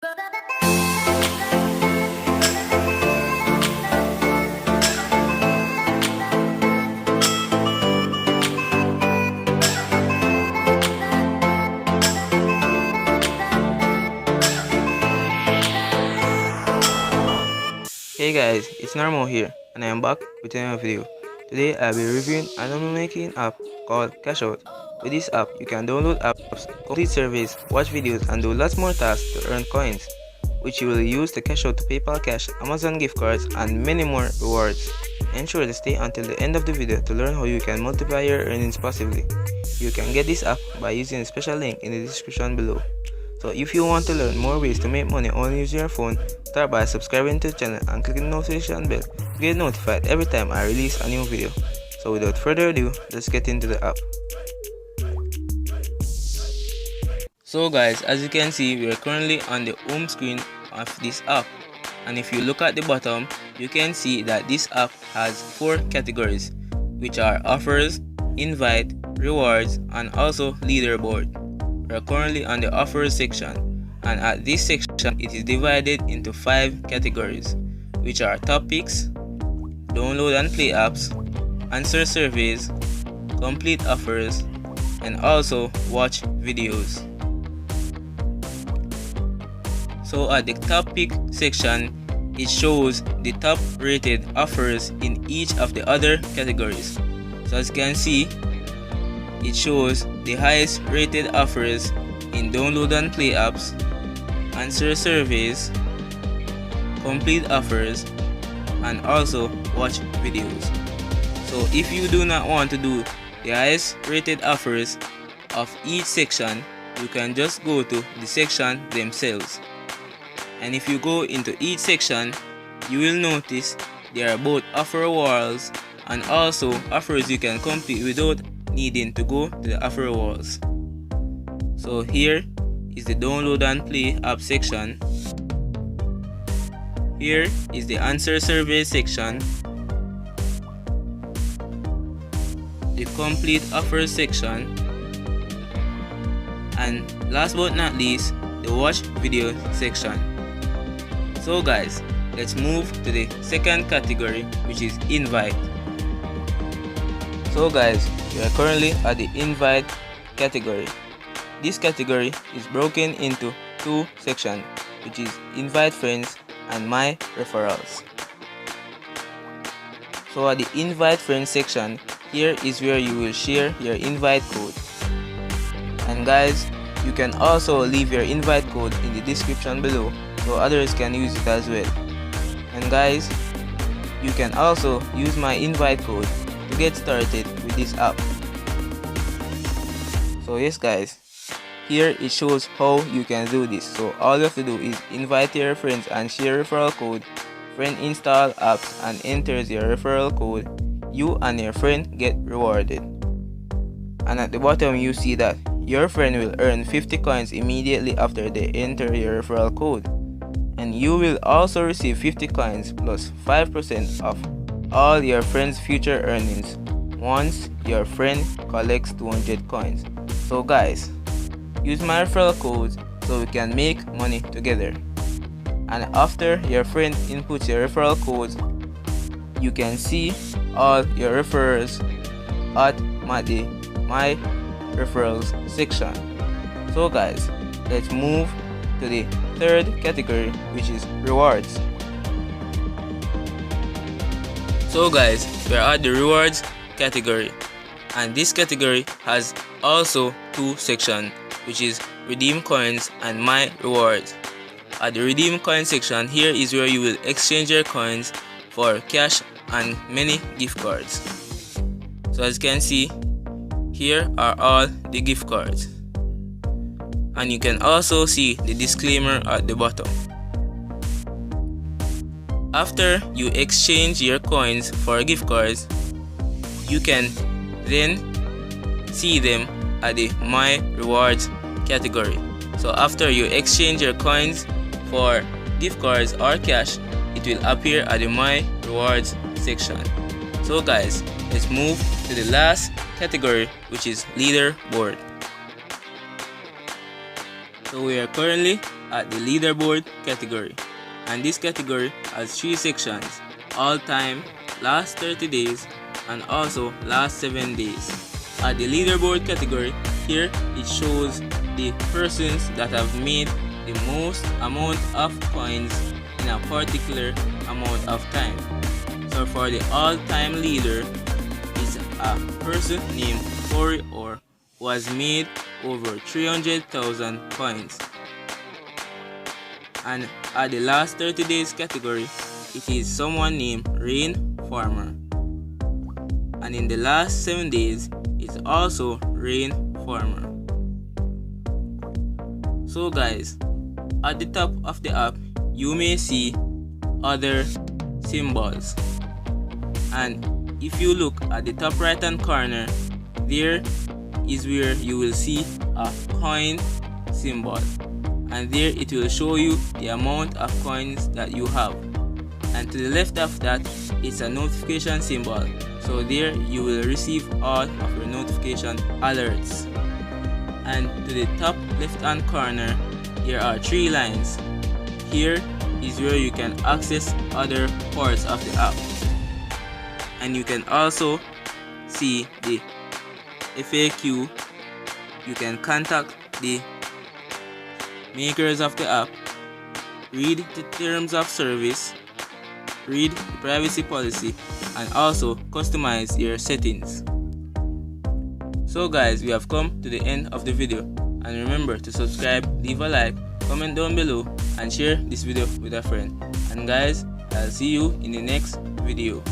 Hey guys, it's Normal here, and I am back with another video. Today I'll be reviewing an money-making app called Cashout. With this app, you can download apps, complete surveys, watch videos, and do lots more tasks to earn coins, which you will use to cash out to PayPal Cash, Amazon gift cards, and many more rewards. Ensure to stay until the end of the video to learn how you can multiply your earnings passively. You can get this app by using the special link in the description below. So if you want to learn more ways to make money only using your phone, start by subscribing to the channel and clicking the notification bell to get notified every time I release a new video. So without further ado, let's get into the app. So guys, as you can see, we are currently on the home screen of this app, and if you look at the bottom, you can see that this app has 4 categories, which are offers, invite, rewards, and also leaderboard. We are currently on the offers section, and at this section it is divided into 5 categories, which are topics, download and play apps, answer surveys, complete offers, and also watch videos. So at the topic section, it shows the top rated offers in each of the other categories. So as you can see, it shows the highest rated offers in download and play apps, answer surveys, complete offers, and also watch videos. So if you do not want to do the highest rated offers of each section, you can just go to the section themselves. And if you go into each section, you will notice there are both offer walls and also offers you can complete without needing to go to the offer walls. So here is the download and play app section. Here is the answer survey section, the complete offer section, and last but not least, the watch video section. So guys, let's move to the second category, which is invite. So guys, we are currently at the invite category. This category is broken into 2 sections, which is invite friends and my referrals. So at the invite friends section, here is where you will share your invite code. And guys, you can also leave your invite code in the description below so others can use it as well. And guys, you can also use my invite code to get started with this app. So yes guys, here it shows how you can do this. So all you have to do is invite your friends and share referral code. Friend install apps and enters your referral code. You and your friend get rewarded. And at the bottom you see that your friend will earn 50 coins immediately after they enter your referral code. And you will also receive 50 coins plus 5% of all your friend's future earnings once your friend collects 200 coins. So guys, use my referral code so we can make money together. And after your friend inputs your referral code, you can see all your referrals at my referrals section. So guys, let's move to the third category, which is rewards. So guys, we are at the rewards category, and this category has also 2 sections, which is redeem coins and my rewards. At the redeem coin section, here is where you will exchange your coins for cash and many gift cards. So as you can see, here are all the gift cards, and you can also see the disclaimer at the bottom. After you exchange your coins for gift cards, you can then see them at the my rewards category. So after you exchange your coins for gift cards or cash, it will appear at the my rewards section. So guys, let's move to the last category, which is leaderboard. So we are currently at the leaderboard category, and this category has 3 sections: all time, last 30 days, and also last 7 days. At the leaderboard category, here it shows the persons that have made the most amount of coins in a particular amount of time. So for the all-time leader is a person named Corey Orr, who has made over 300,000 coins. And at the last 30 days category, it is someone named Rain Farmer. And in the last 7 days, it's also Rain Farmer. So guys, at the top of the app, you may see other symbols. And if you look at the top right hand corner, there is where you will see a coin symbol. And there it will show you the amount of coins that you have. And to the left of that, it's a notification symbol. So there you will receive all of your notification alerts. And to the top left hand corner, there are 3 lines. Here is where you can access other parts of the app. And you can also see the FAQ. You can contact the makers of the app, read the terms of service, read the privacy policy, and also customize your settings. So guys, we have come to the end of the video, and remember to subscribe, leave a like, comment down below, and share this video with a friend. And guys, I'll see you in the next video.